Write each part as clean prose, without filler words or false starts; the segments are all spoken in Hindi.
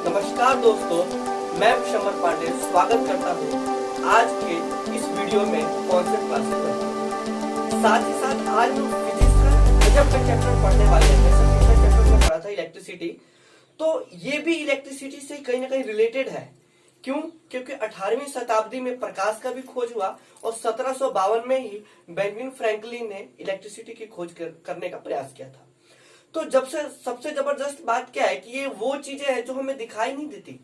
नमस्कार दोस्तों, मैं शमर पांडे स्वागत करता हूँ आज के इस वीडियो में कॉन्सेप्ट क्लासेस में। साथ ही साथ आज हम फिजिक्स का गजब का चैप्टर पढ़ने वाले हैं। जैसे पिछले चैप्टर में पढ़ा था इलेक्ट्रिसिटी, तो ये भी इलेक्ट्रिसिटी से कहीं ना कहीं रिलेटेड है। क्यों? क्योंकि 18वीं शताब्दी में प्रकाश का भी खोज हुआ और 1752 में ही बेंजामिन फ्रैंकलिन ने इलेक्ट्रिसिटी की खोज करने का प्रयास किया था। तो जब से सबसे जबरदस्त बात क्या है कि ये वो चीजें हैं जो हमें दिखाई नहीं देती,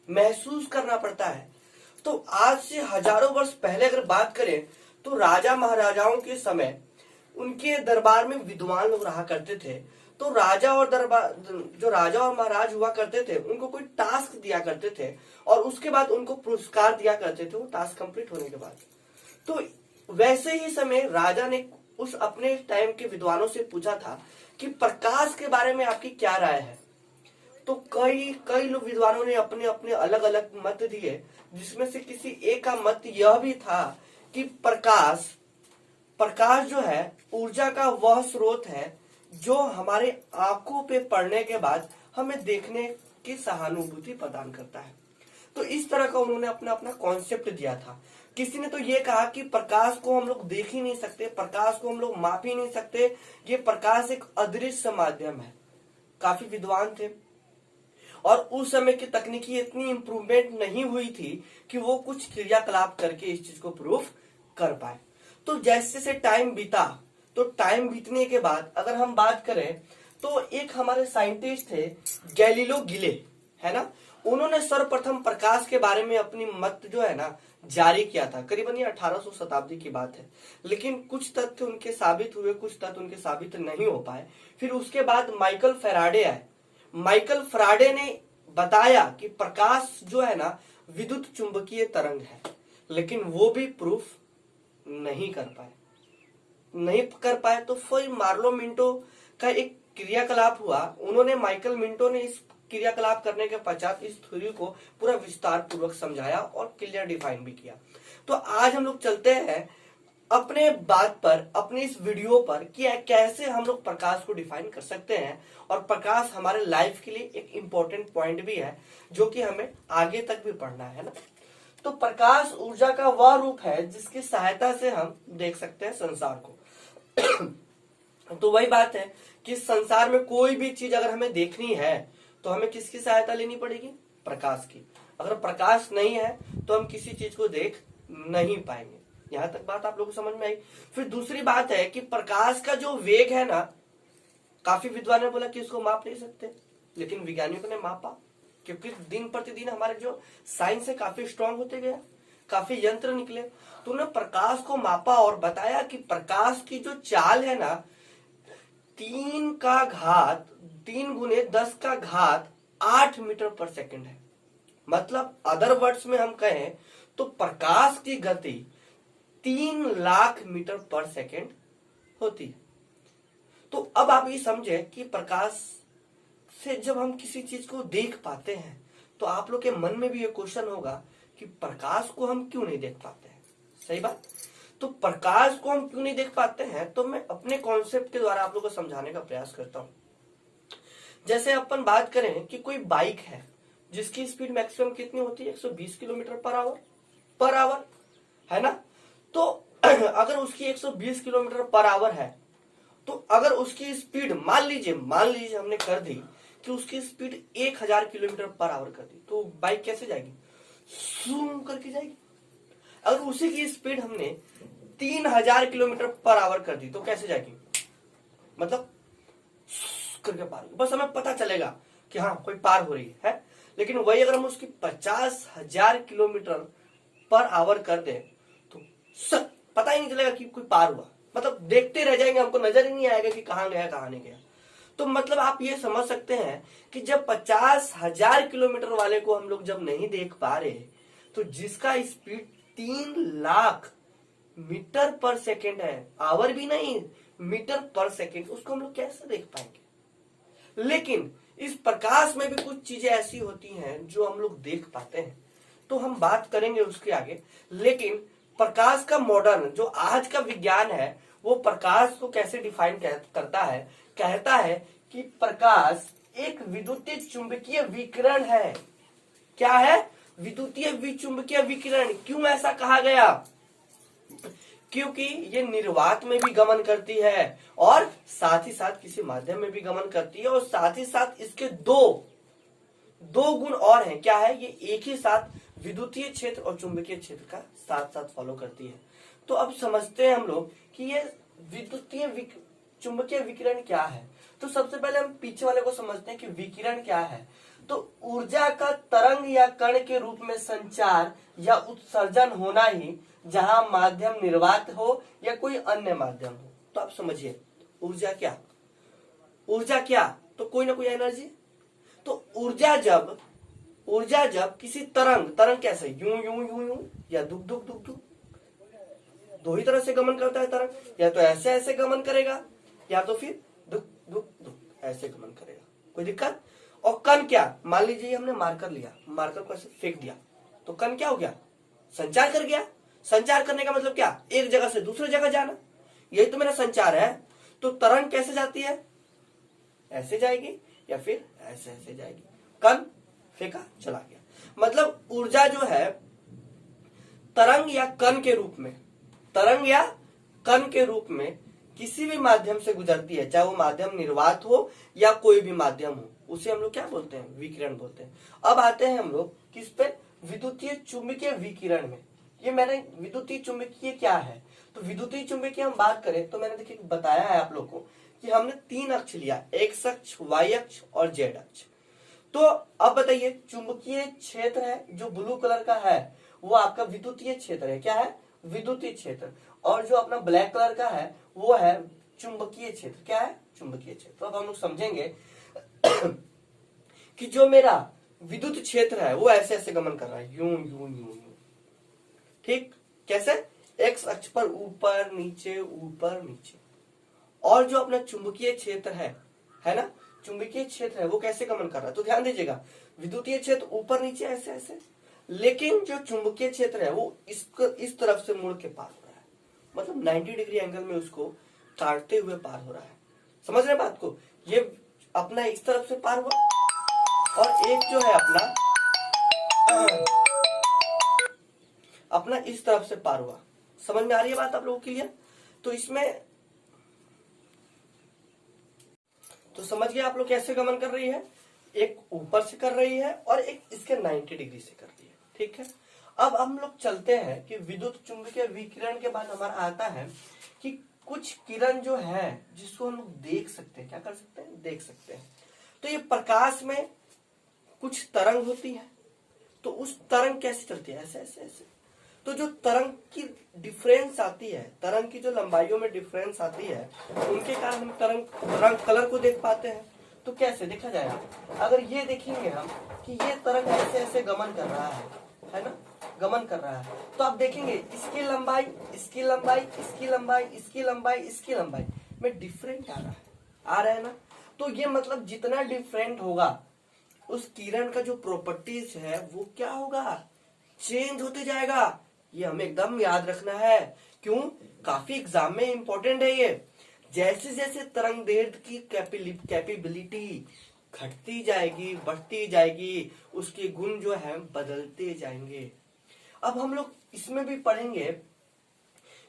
महसूस करना पड़ता है। तो आज से हजारों वर्ष पहले अगर बात करें तो राजा महाराजाओं के समय उनके दरबार में विद्वान लोग रहा करते थे। तो राजा और महाराज हुआ करते थे, उनको कोई टास्क दिया करते थे और उसके बाद उनको पुरस्कार दिया करते थे वो टास्क कंप्लीट होने के बाद। तो वैसे ही समय राजा ने उस अपने टाइम के विद्वानों से पूछा था कि प्रकाश के बारे में आपकी क्या राय है। तो कई लोग विद्वानों ने अपने अपने अलग अलग मत दिए, जिसमें से किसी एक का मत यह भी था कि प्रकाश जो है ऊर्जा का वह स्रोत है जो हमारे आंखों पे पड़ने के बाद हमें देखने की सहानुभूति प्रदान करता है। तो इस तरह का उन्होंने अपना अपना कॉन्सेप्ट दिया था। किसी ने तो ये कहा कि प्रकाश को हम लोग देख ही नहीं सकते, प्रकाश को हम लोग माप ही नहीं सकते, ये प्रकाश एक अदृश्य माध्यम है। काफी विद्वान थे और उस समय की तकनीकी इतनी इंप्रूवमेंट नहीं हुई थी कि वो कुछ क्रियाकलाप करके इस चीज को प्रूफ कर पाए। तो जैसे से टाइम बीता, तो टाइम बीतने के बाद अगर हम बात करें तो एक हमारे साइंटिस्ट थे गैलीलियो गैलीली, है ना। उन्होंने सर्वप्रथम प्रकाश के बारे में अपनी मत जो है ना जारी किया था। करीबन ये 1800 शताब्दी की बात है। लेकिन कुछ तथ्य उनके साबित हुए, कुछ तथ्य उनके साबित नहीं हो पाए। फिर उसके बाद माइकल फैराडे आए। माइकल फैराडे ने बताया कि प्रकाश जो है ना विद्युत चुंबकीय तरंग है, लेकिन वो भी प्रूफ नहीं कर पाए। तो फिर मार्लो मिंटो का एक क्रियाकलाप हुआ। उन्होंने माइकल मिंटो ने इस क्रियाकलाप करने के पश्चात इस थ्योरी को पूरा विस्तार पूर्वक समझाया और क्लियर डिफाइन भी किया। तो आज हम लोग चलते हैं अपने बात पर, अपने इस वीडियो पर कि कैसे हम लोग प्रकाश को डिफाइन कर सकते हैं। और प्रकाश हमारे लाइफ के लिए एक इंपॉर्टेंट पॉइंट भी है जो कि हमें आगे तक भी पढ़ना है ना। तो प्रकाश ऊर्जा का वह रूप है जिसकी सहायता से हम देख सकते हैं संसार को। तो वही बात है कि संसार में कोई भी चीज अगर हमें देखनी है तो हमें किसकी सहायता लेनी पड़ेगी? प्रकाश की। अगर प्रकाश नहीं है तो हम किसी चीज को देख नहीं पाएंगे। यहां तक बात आप लोगों को समझ में आई। फिर दूसरी बात है कि प्रकाश का जो वेग है ना, काफी विद्वान ने बोला कि इसको माप नहीं सकते, लेकिन वैज्ञानिकों ने मापा। क्योंकि दिन प्रतिदिन हमारे जो साइंस है काफी स्ट्रांग होते गए, काफी यंत्र निकले। तो उन्होंने प्रकाश को मापा और बताया कि प्रकाश की जो चाल है ना 3 गुने 10 का घात 8 मीटर पर सेकंड है। मतलब अदर वर्ड्स में हम कहें तो प्रकाश की गति 3 लाख मीटर पर सेकंड होती है। तो अब आप ये समझे कि प्रकाश से जब हम किसी चीज को देख पाते हैं तो आप लोग के मन में भी ये क्वेश्चन होगा कि प्रकाश को हम क्यों नहीं देख पाते हैं। सही बात। तो प्रकाश को हम क्यों नहीं देख पाते हैं, तो मैं अपने कॉन्सेप्ट के द्वारा आप लोगों को समझाने का प्रयास करता हूं। जैसे अपन बात करें कि कोई बाइक है जिसकी स्पीड मैक्सिमम कितनी होती है? 120 किलोमीटर पर आवर, है ना। तो अगर उसकी 120 किलोमीटर पर आवर है, तो अगर उसकी स्पीड मान लीजिए हमने कर दी कि उसकी स्पीड 1000 किलोमीटर पर आवर कर दी, तो बाइक कैसे जाएगी? जूम करके जाएगी। अगर उसी की स्पीड हमने 3000 किलोमीटर पर आवर कर दी तो कैसे जाएगी? मतलब करके पार, बस हमें पता चलेगा कि हाँ कोई पार हो रही है। लेकिन वही अगर हम उसकी 50,000 किलोमीटर पर आवर कर दे तो पता ही नहीं चलेगा कि कोई पार हुआ। मतलब देखते रह जाएंगे, हमको नजर ही नहीं आएगा कि कहां गया कहां नहीं गया। तो मतलब आप ये समझ सकते हैं कि जब 50,000 किलोमीटर वाले को हम लोग जब नहीं देख पा रहे, तो जिसका स्पीड 3 लाख मीटर पर सेकेंड है, आवर भी नहीं मीटर पर सेकेंड, उसको हम लोग कैसे देख पाएंगे? लेकिन इस प्रकाश में भी कुछ चीजें ऐसी होती हैं जो हम लोग देख पाते हैं, तो हम बात करेंगे उसके आगे। लेकिन प्रकाश का मॉडर्न जो आज का विज्ञान है वो प्रकाश को कैसे डिफाइन करता है? कहता है कि प्रकाश एक विद्युतीय चुंबकीय विकिरण है। क्या है? विद्युतीय चुंबकीय विकिरण। क्यों ऐसा कहा गया? क्योंकि ये निर्वात में भी गमन करती है और साथ ही साथ किसी माध्यम में भी गमन करती है, और साथ ही साथ इसके दो गुण और हैं। क्या है? ये एक ही साथ विद्युतीय क्षेत्र और चुंबकीय क्षेत्र का साथ साथ फॉलो करती है। तो अब समझते हैं हम लोग कि ये विद्युतीय चुंबकीय विकिरण क्या है। तो सबसे पहले हम पीछे वाले को समझते हैं कि विकिरण क्या है। तो ऊर्जा का तरंग या कण के रूप में संचार या उत्सर्जन होना ही, जहां माध्यम निर्वात हो या कोई अन्य माध्यम हो। तो आप समझिए, ऊर्जा क्या? तो कोई ना कोई एनर्जी। तो ऊर्जा जब किसी तरंग कैसे, यूं यूं यूं यूं या दुक दुक दुक दुक, दो ही तरह से गमन करता है तरंग। या तो ऐसे ऐसे गमन करेगा, या तो फिर दुक दुक दुक ऐसे गमन करेगा। कोई दिक्कत? और कण क्या? मान लीजिए हमने मार्कर लिया, मार्कर को ऐसे फेंक दिया, तो कण क्या हो गया? संचार कर गया। संचार करने का मतलब क्या? एक जगह से दूसरी जगह जाना। यही तो मेरा संचार है। तो तरंग कैसे जाती है? ऐसे जाएगी या फिर ऐसे ऐसे जाएगी। कण फेंका, चला गया। मतलब ऊर्जा जो है तरंग या कण के रूप में किसी भी माध्यम से गुजरती है, चाहे वो माध्यम निर्वात हो या कोई भी माध्यम हो, उसे हम लोग क्या बोलते हैं? विकिरण बोलते हैं। अब आते हैं हम लोग किस पे? विद्युतीय चुंबकीय विकिरण में। ये मैंने विद्युतीय चुंबकीय क्या है, तो विद्युतीय चुंबकीय हम बात करें तो मैंने देखिए बताया है आप लोग को कि हमने 3 अक्ष लिया, एक्स अक्ष, वाई अक्ष और जेड अक्ष। तो अब बताइए, चुंबकीय क्षेत्र है जो ब्लू कलर का है, वो आपका विद्युतीय क्षेत्र है। क्या है? विद्युतीय क्षेत्र। और जो अपना ब्लैक कलर का है वो है चुंबकीय क्षेत्र। क्या है? चुंबकीय क्षेत्र। तो अब हम लोग समझेंगे कि जो मेरा विद्युत क्षेत्र है वो ऐसे ऐसे गमन कर रहा है, यूं यूं यूं यूं। ठीक? कैसे? एक्स अक्ष पर ऊपर नीचे ऊपर नीचे। और जो अपना चुंबकीय क्षेत्र है ना, चुंबकीय क्षेत्र है वो कैसे गमन कर रहा है? तो ध्यान दीजिएगा, विद्युतीय क्षेत्र ऊपर नीचे ऐसे ऐसे, लेकिन जो चुंबकीय क्षेत्र है वो इस तरफ से मुड़ के पार हो रहा है। मतलब 90 डिग्री एंगल में उसको काटते हुए पार हो रहा है। समझ रहे बात को? ये अपना इस तरफ से पार हुआ और एक जो है अपना इस तरफ से पार हुआ। समझ में आ रही है बात आप लोगों के लिए? तो इसमें तो समझ गए आप लोग कैसे गमन कर रही है? एक ऊपर से कर रही है और एक इसके 90 डिग्री से कर रही है। ठीक है, अब हम लोग चलते हैं कि विद्युत चुंबकीय विकिरण के बाद हमारा आता है कि कुछ किरण जो है जिसको हम लोग देख सकते हैं। क्या कर सकते हैं? देख सकते हैं। तो ये प्रकाश में कुछ तरंग होती है, तो उस तरंग कैसे चलती है? ऐसे ऐसे ऐसे। तो जो तरंग की डिफरेंस आती है, तरंग की जो लंबाइयों में डिफरेंस आती है, उनके कारण हम तरंग कलर को देख पाते हैं। तो कैसे देखा जाएगा? अगर ये देखेंगे हम कि ये तरंग ऐसे ऐसे गमन कर रहा है ना, गमन कर रहा है, तो आप देखेंगे इसकी लंबाई, इसकी लंबाई, इसकी लंबाई, इसकी लंबाई, इसकी लंबाई में डिफरेंट आ रहा है ना। तो ये मतलब जितना डिफरेंट होगा उस किरण का जो प्रॉपर्टीज है वो क्या होगा? चेंज होते जाएगा। ये हमें एकदम याद रखना है। क्यों? काफी एग्जाम में इंपॉर्टेंट है ये। जैसे जैसे तरंगदैर्घ्य की कैपेबिलिटी घटती जाएगी, बढ़ती जाएगी, उसके गुण जो है बदलते जाएंगे। अब हम लोग इसमें भी पढ़ेंगे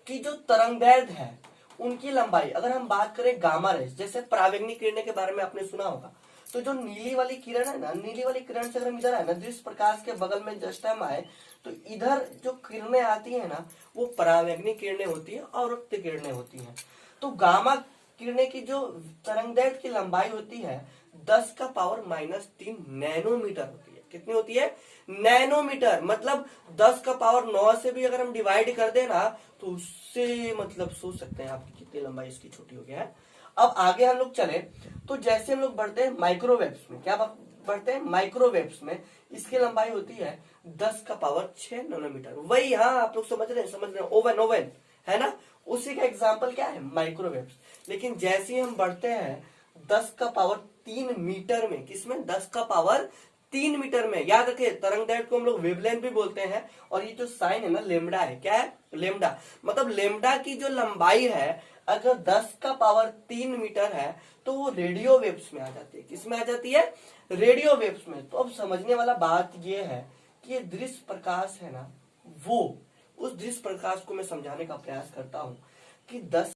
कि जो तरंगदैर्घ्य है उनकी लंबाई, अगर हम बात करें गामा रेज, जैसे परावैंगनिक किरणें के बारे में आपने सुना होगा, तो जो नीली वाली किरण है ना, नीली वाली किरण से अगर हम इधर आए ना, दृश्य प्रकाश के बगल में जस्ट हम आए, तो इधर जो किरणें आती है ना वो परावैंगनिक किरणें होती है और अवृत्त किरणें होती हैं। तो गामा किरणें की जो तरंगदैर्घ्य की लंबाई होती है 10⁻³ नैनोमीटर होती है। कितनी होती है? नैनोमीटर। मतलब 10⁹ से भी अगर हम डिवाइड कर देना तो उससे मतलब सोच सकते हैं आप कितनी लंबाई इसकी छोटी हो गया है। अब आगे हम लोग चले तो जैसे हम लोग बढ़ते हैं माइक्रोवेव्स में, क्या बढ़ते हैं? माइक्रोवेव्स में इसकी लंबाई होती है 10⁶ नैनोमीटर। वही, हाँ आप लोग समझ रहे हैं, ओवन है ना, उसी का एग्जाम्पल क्या है? माइक्रोवेव्स। लेकिन जैसे ही हम बढ़ते हैं 10⁻³ मीटर में, किसमें? 10⁻³ 3 मीटर में, याद रखिए तरंग दैर्ध्य को हम लोग वेवलेंथ भी बोलते हैं। और ये जो साइन है ना लेमडा है, क्या है लेमडा, मतलब लेमडा की जो लंबाई है अगर 10 का पावर 3 मीटर है तो वो रेडियो वेव्स में आ जाती है। किस में आ जाती है? रेडियो वेव्स में। तो अब समझने वाला बात ये है कि ये दृश्य प्रकाश है ना, वो उस दृश्य प्रकाश को मैं समझाने का प्रयास करता हूं कि 10